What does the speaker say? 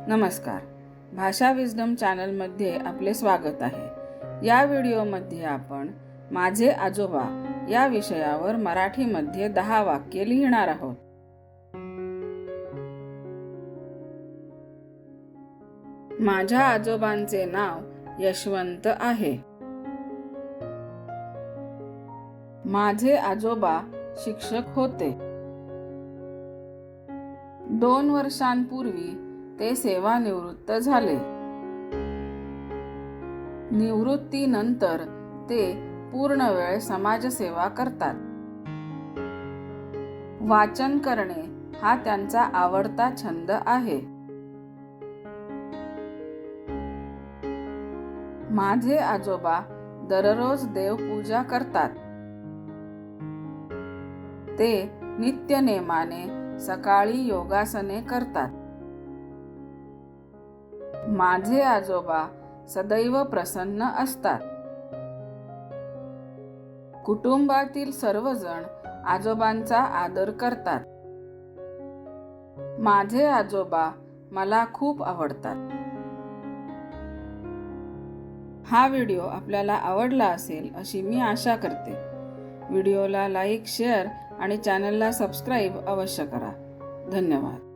नमस्कार. भाषा विजडम चॅनलमध्ये आपले स्वागत आहे. या व्हिडिओमध्ये आपण माझे आजोबा या विषयावर मराठीमध्ये 10 वाक्ये लिहिणार आहोत. माझ्या आजोबांचे नाव यशवंत आहे. माझे आजोबा शिक्षक होते. 2 वर्षांपूर्वी ते सेवानिवृत्त झाले. निवृत्तीनंतर ते पूर्ण वेळ समाजसेवा करतात. वाचन करणे हा त्यांचा आवडता छंद आहे. माझे आजोबा दररोज देवपूजा करतात. ते नित्यनेमाने सकाळी योगासने करतात. माझे आजोबा सदैव प्रसन्न असतात. कुटुंबातील सर्वजण आजोबांचा आदर करतात. माझे आजोबा मला खूप आवडतात. हा व्हिडिओ आपल्याला आवडला असेल अशी मी आशा करते. व्हिडिओला लाईक, शेअर आणि चॅनलला सबस्क्राईब अवश्य करा. धन्यवाद.